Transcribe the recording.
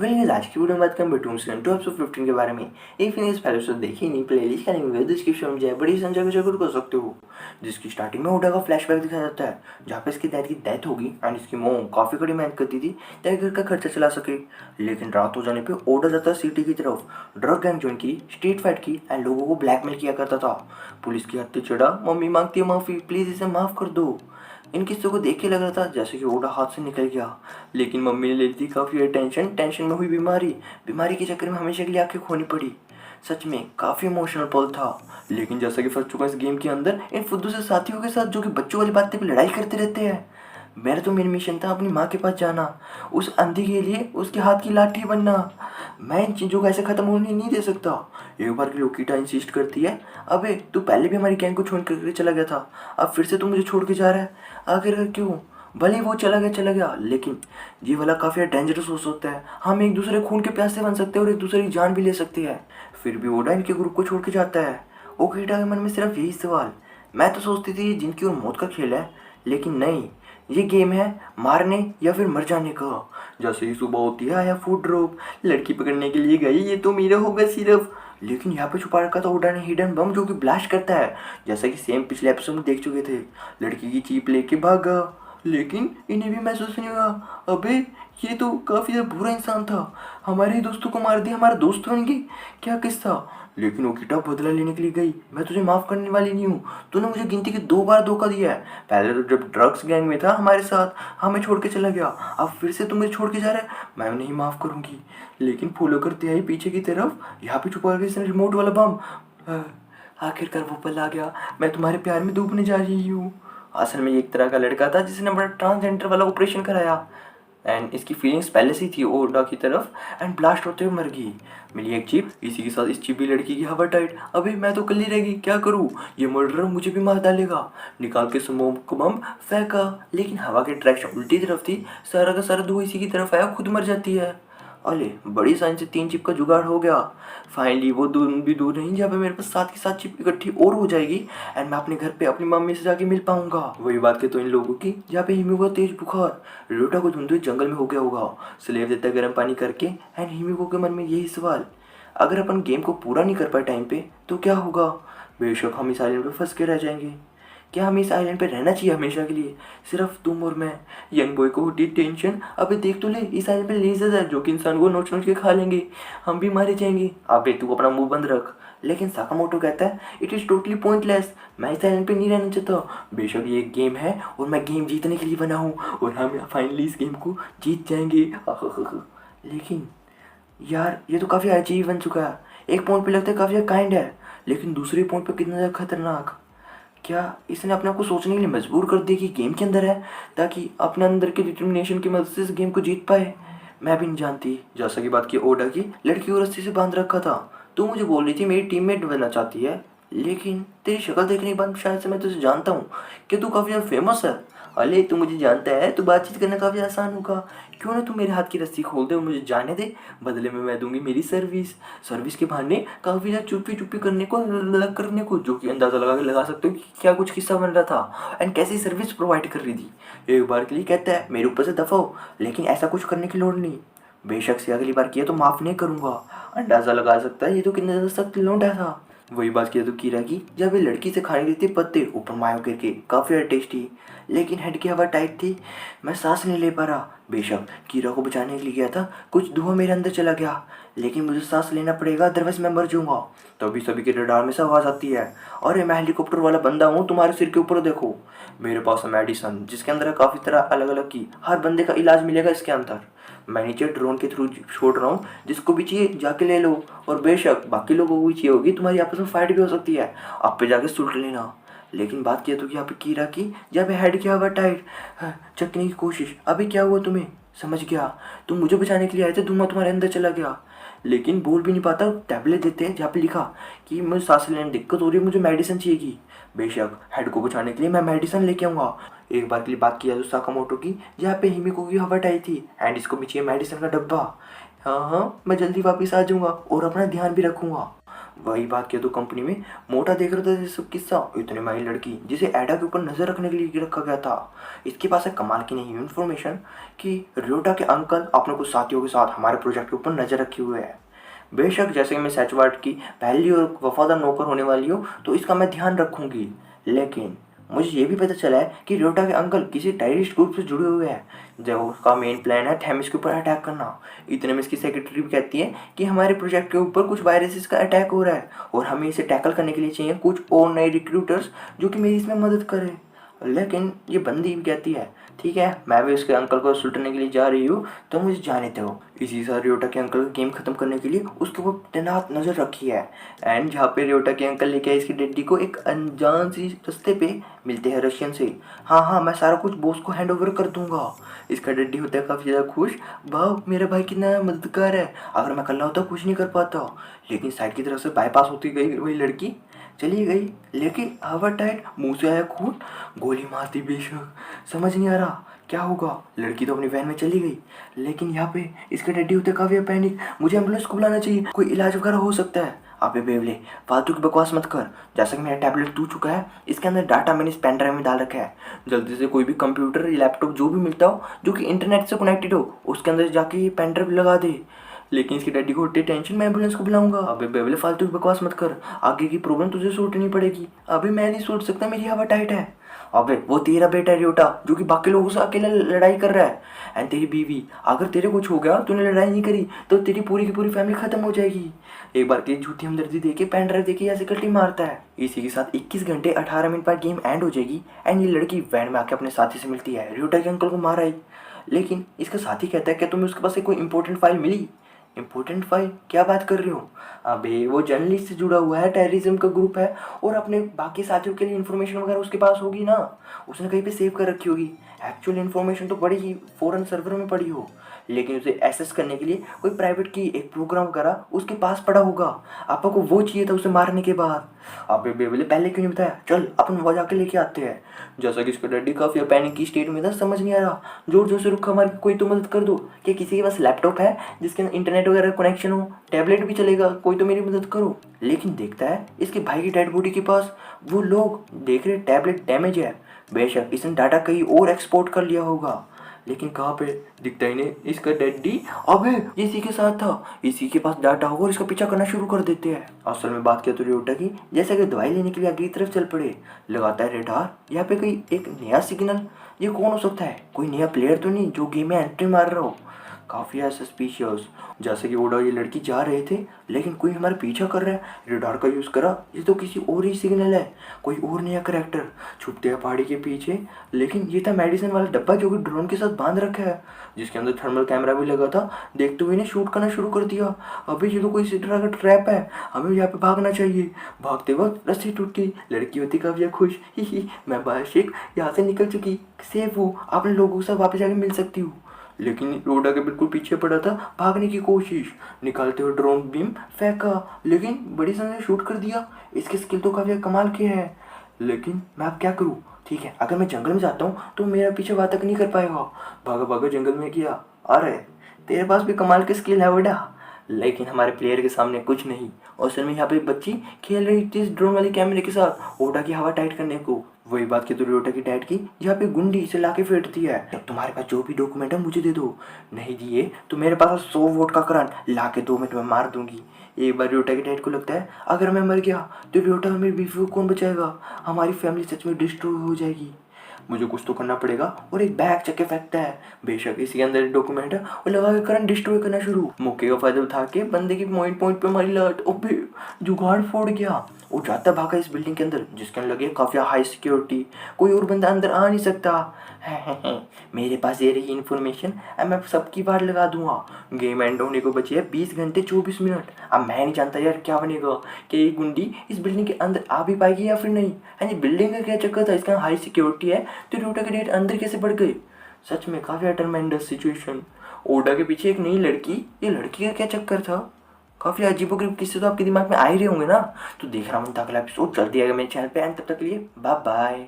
Well आज की video में बात करें बेटूम सीजन 2 एपिसोड 15 के बारे में। एक फिनिश पहले से देखी नहीं, प्लेलिस्ट का लिंक डिस्क्रिप्शन में जाए बड़ी संख्या में जरूर कर सकते हो। जिसकी स्टार्टिंग में ओडा का फ्लैशबैक दिखाया जाता है जहाँ पे इसके डैड की डेथ होगी एंड इसकी मॉम काफी कड़ी मेहनत करती थी ताकि घर का खर्चा चला सके। लेकिन रात हो जाने पे ओडा जाता है सिटी की तरफ, ड्रग गैंग ज्वाइन की, स्ट्रीट फाइट की एंड लोगों को ब्लैकमेल किया करता था। पुलिस की हत्या चढ़ा, मम्मी मांगती है माफी, प्लीज इसे माफ कर दो। इन किस्सों को देख के लग रहा था जैसे कि ओडा हाथ से निकल गया, लेकिन मम्मी ने ले ली थी काफ़ी टेंशन में हुई बीमारी के चक्कर में हमेशा के लिए आंखें खोनी पड़ी। सच में काफ़ी इमोशनल पल था। लेकिन जैसा कि फंस चुका इस गेम के अंदर इन फुद्दू से साथियों के साथ जो कि बच्चों वाली बातें पे लड़ाई करते रहते हैं। मेरा मिशन था अपनी माँ के पास जाना, उस अंधी के लिए उसके हाथ की लाठी बनना। मैं इन चीज़ों को ऐसे ख़त्म होने नहीं दे सकता। एक बार की लोकीटा इंसिस्ट करती है, अबे तू पहले भी हमारी गैंग को छोड़ कर चला गया था, अब फिर से तू मुझे छोड़ के जा रहा है, आखिर क्यों? भले ही वो चला गया, लेकिन ये वाला काफ़ी डेंजरस हो सकता है। हम एक दूसरे खून के प्यासे बन सकते हैं और एक दूसरे की जान भी ले सकते हैं। फिर भी ओडा इनके ग्रुप को छोड़ के जाता है। ओकीटा के मन में सिर्फ यही सवाल, मैं तो सोचती थी ये जिंदगी और मौत का खेल है, लेकिन नहीं, ये गेम है मारने या फिर मर जाने का। जैसे ही सुबह होती है आया फूड ड्रॉप, लड़की पकड़ने के लिए गई, ये तो मेरा होगा सिर्फ। लेकिन यहाँ पे छुपा रखा था ओडा ने हिडन बम जो कि ब्लास्ट करता है, जैसा कि सेम पिछले एपिसोड में देख चुके थे। लड़की की चीप लेके भागा, लेकिन इन्हें भी महसूस नहीं हुआ, अबे ये तो काफ़ी ज़्यादा बुरा इंसान था, हमारे ही दोस्तों को मार दिया, हमारा दोस्त बन गई, क्या किस्सा। लेकिन ओकिटा बदला लेने के लिए गई, मैं तुझे माफ़ करने वाली नहीं हूँ, तूने मुझे गिनती के 2 बार धोखा दिया है। पहले तो जब ड्रग्स गैंग में था हमारे साथ, हमें छोड़ के चला गया, अब फिर से तुम मुझे छोड़ के जा रहा है, मैं नहीं माफ़ करूँगी। लेकिन फॉलो करते आई पीछे की तरफ, यहाँ पे छुपा के इसने रिमोट वाला बम। आखिरकार वो पल आ गया, मैं तुम्हारे प्यार में डूबने जा रही हूँ। असल में ये एक तरह का लड़का था जिसने बड़ा ट्रांसजेंडर वाला ऑपरेशन कराया एंड इसकी फीलिंग्स पहले से ही थी ओडा की तरफ एंड ब्लास्ट होते हुए मर गई। मिली एक चिप, इसी के साथ इस चिपी लड़की की हवा टाइट, अभी मैं तो कल ही रहेगी, क्या करूँ, ये मर्डर मुझे भी मार डालेगा। निकाल के स्मोक बम फेंका, लेकिन हवा की डायरेक्शन उल्टी तरफ थी, सारा का सारा धुआं इसी की तरफ आया, खुद मर जाती है। अरे बड़ी साइंस से 3 चिप का जुगाड़ हो गया। फाइनली वो दूर भी दूर नहीं जहाँ पे मेरे पास 7 की 7 चिप इकट्ठी और हो जाएगी एंड मैं अपने घर पे अपनी मम्मी से जाके मिल पाऊंगा। वही बात के तो इन लोगों की जहाँ पे हिमिको का तेज बुखार रोटा को धुंधुए जंगल में हो गया होगा, स्लेव देता है गर्म पानी करके एंड हिमिको के मन में यही सवाल, अगर अपन गेम को पूरा नहीं कर पाए टाइम पे तो क्या होगा? बेशक हम इस आइलैंड पे फंस के रह जाएंगे। क्या हमें इस आइलैंड पे रहना चाहिए हमेशा के लिए, सिर्फ तुम और मैं? यंग बॉय को होती टेंशन, अबे देख तो ले, इस आइलैंड पे लेजर्स है जो कि इंसान को नोच नोच के खा लेंगे, हम भी मारे जाएंगे। अबे तू अपना मुंह बंद रख। लेकिन साकामोटो कहता है इट इज़ टोटली पॉइंटलेस, मैं इस आइलैंड पे नहीं रहना चाहता। बेशक ये एक गेम है और मैं गेम जीतने के लिए बना हूँ और हम फाइनली इस गेम को जीत जाएंगे। लेकिन यार ये तो काफ़ी अजीब बन चुका है। एक पॉइंट पे लगता है काफ़ी काइंड है, लेकिन दूसरे पॉइंट पे कितना ज़्यादा खतरनाक। क्या इसने अपने आप को सोचने के लिए मजबूर कर दिया कि गेम के अंदर है ताकि अपने अंदर के डिटर्मिनेशन की मदद से इस गेम को जीत पाए? मैं भी नहीं जानती। जैसा कि बात की ओडा की, लड़की को रस्सी से बांध रखा था, तू मुझे बोल रही थी मेरी टीममेट बनना चाहती है, लेकिन तेरी शक्ल देखने के बाद शायद से मैं तुझे जानता हूँ कि तू काफ़ी ज़्यादा फेमस है। अरे तू मुझे जानता है तो बातचीत करना काफ़ी आसान होगा, क्यों ना तू मेरे हाथ की रस्सी खोल दे और मुझे जाने दे, बदले में मैं दूंगी मेरी सर्विस के बहाने काफ़ी ज़्यादा चुप्पी चुप्पी करने को, अलग करने को, जो कि अंदाज़ा लगा सकते हो कि क्या कुछ किस्सा बन रहा था एंड कैसी सर्विस प्रोवाइड कर रही थी। एक बार के लिए कहता है मेरे ऊपर से दफा हो, लेकिन ऐसा कुछ करने की लोड़ नहीं, बेशक से अगली बार किया तो माफ़ नहीं करूँगा। अंदाज़ा लगा सकता है ये तो कितना ज़्यादा सख्त लौंडा था। वही बात किया तो कीरा की, जब ये लड़की से खाने देती पत्ते ऊपर मायो करके, काफ़ी टेस्टी, लेकिन हेड की हवा टाइट थी, मैं सांस नहीं ले पा रहा। बेशक कीरा को बचाने के लिए गया था, कुछ धुआं मेरे अंदर चला गया, लेकिन मुझे सांस लेना पड़ेगा अदरवाइज मैं मर जाऊंगा। तभी सभी के रडार में से आवाज़ आती है, अरे मैं हेलीकॉप्टर वाला बंदा हूँ, तुम्हारे सिर के ऊपर देखो। मेरे पास है मेडिसन जिसके अंदर काफ़ी तरह अलग अलग की, हर बंदे का इलाज मिलेगा इसके अंदर। मैं नीचे ड्रोन के थ्रू छोड़ रहा हूँ, जिसको भी चाहिए जाके ले लो, और बेशक बाकी लोगों को भी चाहिए होगी, तुम्हारी आपस में फाइट भी हो सकती है, आप पे जाके सुलट लेना। लेकिन बात किया तो यहाँ पे कीरा की, जब हेड किया हुआ टाइट, चकने की कोशिश, अभी क्या हुआ तुम्हें? समझ गया, तुम मुझे बचाने के लिए आए थे, धुआं तुम्हारे अंदर चला गया। लेकिन बोल भी नहीं पाता, टैबलेट देते हैं जहाँ पे लिखा कि मुझे सांस लेने में दिक्कत हो रही है, मुझे मेडिसिन चाहिएगी। बेशक हेड को बचाने के लिए मैं मेडिसिन लेके आऊँगा। एक बार के लिए बात किया तो साकामोटो की, जहाँ पे हिमिको की हवा आई थी एंड इसको भी चाहिए मेडिसिन का डब्बा। हाँ हाँ मैं जल्दी वापस आ जाऊँगा और अपना ध्यान भी रखूँगा। वही बात किया तो कंपनी में मोटा देख रहा था ये सब किस्सा। इतने माही लड़की जिसे एडा के ऊपर नजर रखने के लिए रखा गया था, इसके पास है कमाल की नहीं इन्फॉर्मेशन कि रियोटा के अंकल अपने कुछ साथियों के साथ हमारे प्रोजेक्ट के ऊपर नजर रखे हुए हैं। बेशक जैसे कि मैं सचवाट की पहली और वफादार नौकर होने वाली हूँ तो इसका मैं ध्यान रखूंगी, लेकिन मुझे ये भी पता चला है कि रियोटा के अंकल किसी टेररिस्ट ग्रुप से जुड़े हुए हैं जो उसका मेन प्लान है थेमिस के ऊपर अटैक करना। इतने में इसकी सेक्रेटरी भी कहती है कि हमारे प्रोजेक्ट के ऊपर कुछ वायरसेस का अटैक हो रहा है और हमें इसे टैकल करने के लिए चाहिए कुछ और नए रिक्रूटर्स जो कि मेरी इसमें मदद करें। लेकिन ये बंदी भी कहती है ठीक है मैं भी उसके अंकल को सुलटने के लिए जा रही हूँ तो मुझे जाने दो। इसी सार रियोटा के अंकल का गेम खत्म करने के लिए उसके ऊपर तैनात नजर रखी है। एंड जहाँ पे रियोटा के अंकल लेके आए इसकी डेडी को एक अनजान सी रास्ते पे मिलते हैं रशियन से। हाँ मैं सारा कुछ बॉस को हैंड ओवर कर दूंगा। इसका डैडी होता है काफ़ी ज़्यादा खुश, वाह मेरा भाई कितना मददगार है, अगर मैं अकेला होता कुछ नहीं कर पाता। लेकिन साइड की तरफ से बाईपास होती गई वही लड़की चली गई, लेकिन हवा टाइट, मुंह से आया खून, गोली मारती बेशक, समझ नहीं आ रहा क्या होगा। लड़की तो अपनी वैन में चली गई, लेकिन यहाँ पे इसके डैडी होते काफी पैनिक, मुझे एम्बुलेंस को बुलाना चाहिए, कोई इलाज वगैरह हो सकता है। अबे बेवले फालतू की बकवास मत कर, जैसा कि मेरा टैबलेट टूट चुका है, इसके अंदर डाटा मैंने इस पेन ड्राइव में डाल रखा है, जल्दी से कोई भी कंप्यूटर लैपटॉप जो भी मिलता हो जो कि इंटरनेट से कनेक्टेड हो उसके अंदर जाके ये पेन ड्राइव लगा दे। लेकिन इसकी डैडी को होती टेंशन, मैं एम्बुलेंस को बुलाऊंगा। अबे बेवले फालतू की बकवास मत कर, आगे की प्रॉब्लम तुझे सोचनी पड़ेगी। अबे मैं नहीं सोच सकता, मेरी हवा टाइट है। अबे वो तेरा बेटा है रियोटा जो कि बाकी लोगों से अकेला लड़ाई कर रहा है, एंड तेरी बीवी, अगर तेरे कुछ हो गया तूने लड़ाई नहीं करी तो तेरी पूरी की पूरी फैमिली खत्म हो जाएगी। एक बार की झूठी हमदर्दी देके पेन ड्राइव देके ऐसे कल्टी मारता है। इसी के साथ 21 घंटे 18 मिनट बाद गेम एंड हो जाएगी एंड ये लड़की वैन में आके अपने साथी से मिलती है। रियोटा के अंकल को मारा ही, लेकिन इसका साथी कहता है कि तुम्हें उसके पास से कोई इंपॉर्टेंट फाइल मिली। इम्पोर्टेंट फाइल क्या बात कर रहे हो? अबे वो जर्नलिस्ट से जुड़ा हुआ है, टेररिज्म का ग्रुप है और अपने बाकी साथियों के लिए इन्फॉर्मेशन वगैरह उसके पास होगी ना, उसने कहीं पे सेव कर रखी होगी। एक्चुअल इन्फॉर्मेशन तो पड़ी ही फॉरेन सर्वर में पड़ी हो, लेकिन उसे एक्सेस करने के लिए कोई प्राइवेट की एक प्रोग्राम वगैरह उसके पास पड़ा होगा। आपा को वो चाहिए था उसे मारने के बाद। अबे बेबले पहले क्यों नहीं बताया, चल अपन वो जाके लेके आते हैं। जैसा कि इसका डैडी काफी पैनिक की स्टेट में था, समझ नहीं आ रहा, जोर जोर से रुका मार, कोई तो मदद कर दो। क्या किसी के पास लैपटॉप है जिसके अंदर इंटरनेट वगैरह कनेक्शन हो, टैबलेट भी चलेगा, कोई तो मेरी मदद करो। लेकिन देखता है इसके भाई की डेड बॉडी के पास वो लोग देख रहे टैबलेट डैमेज है, बेशक इसने डाटा कहीं और एक्सपोर्ट कर लिया होगा, लेकिन कहाँ पे दिखता ही नहीं इसका डैडी। अबे इसी के साथ था, इसी के पास डाटा होगा और इसका पीछा करना शुरू कर देते हैं। असल में बात किया तो रियोटा की, जैसे कि दवाई लेने के लिए आगे की तरफ चल पड़े, लगाता है रेडार, यहाँ पे कोई एक नया सिग्नल, ये कौन हो सकता है, कोई नया प्लेयर तो नहीं जो गेम में एंट्री मार रहा हो, काफ़ी है सस्पिशियस। जैसे कि ओडा ये लड़की जा रहे थे, लेकिन कोई हमारा पीछा कर रहा है, रेडार का यूज़ करा, ये तो किसी और ही सिग्नल है, कोई और नया करेक्टर छुपते हैं पहाड़ी के पीछे। लेकिन ये था मेडिसिन वाला डब्बा जो कि ड्रोन के साथ बांध रखा है, जिसके अंदर थर्मल कैमरा भी लगा था। देखते हुए ने शूट करना शुरू कर दिया। अभी ये तो कोई इसी तरह का ट्रैप है, हमें यहाँ पे भागना चाहिए। भागते वक्त रस्सी टूटी, लड़की होती काफी खुश, ही मैं बाशिक यहाँ से निकल चुकी, सेफ हूँ, अपने लोगों के साथ वापस जाके मिल सकती हूँ। लेकिन रोडा के बिल्कुल पीछे पड़ा था, भागने की कोशिश, निकालते हुए ड्रोन बीम फेंका, लेकिन बड़ी सन ने शूट कर दिया। इसकी स्किल तो काफी कमाल की है, लेकिन मैं अब क्या करूँ? ठीक है, अगर मैं जंगल में जाता हूँ तो मेरा पीछे बात तक नहीं कर पाएगा। भागा भागा जंगल में किया, अरे तेरे पास भी कमाल की स्किल है बेटा, लेकिन हमारे प्लेयर के सामने कुछ नहीं। और असल में यहाँ पे एक बच्ची खेल रही थी इस ड्रोन वाले कैमरे के साथ ओडा की हवा टाइट करने को। वही बात की तो रियोटा की डैड की, जहाँ पे गुंडी इसे लाके फेंटती है, जब तुम्हारे पास जो भी डॉक्यूमेंट है मुझे दे दो, नहीं दिए तो मेरे पास 100 वोट का करंट लाके 2 मिनट में मार दूंगी। एक बार रियोटा के डैड को लगता है अगर मैं मर गया तो रियोटा और मेरी बीवी को कौन बचाएगा, हमारी फैमिली सच में डिस्ट्रॉय हो जाएगी, मुझे कुछ तो करना पड़ेगा। और एक बैग चक्के फेंकता है, बेशक इसके अंदर डॉक्यूमेंट है, और लगा के करंट डिस्ट्रॉय करना शुरू। मौके का फायदा उठा के बंदे की पॉइंट पे मारी लाट, ओपे जुगाड़ फोड़ गया। वो जाता भागा इस बिल्डिंग के अंदर जिसके अंदर लगे काफी हाई सिक्योरिटी, कोई और बंदा अंदर आ नहीं सकता। मेरे पास ये रही इन्फॉर्मेशन, अब मैं सबकी बात लगा दूंगा। गेम एंड होने को बचे है 20 घंटे 24 मिनट। अब मैं नहीं जानता यार क्या बनेगा, कि ये गुंडी इस बिल्डिंग के अंदर आ भी पाएगी या फिर नहीं। ये बिल्डिंग का क्या चक्कर था, इसका हाई सिक्योरिटी है तो रियोटा के डेट अंदर कैसे बढ़ गए। सच में काफी ट्रमेंडस सिचुएशन। ओडा के पीछे एक नई लड़की, ये लड़की का क्या चक्कर था, काफी अजीबोगरीब किस्से तो आपके दिमाग में आ ही रहे होंगे ना। तो देख रहा हूँ अगला एपिसोड जल्दी आएगा मेरे चैनल पे, एंड तब तक के लिए बाय बाय।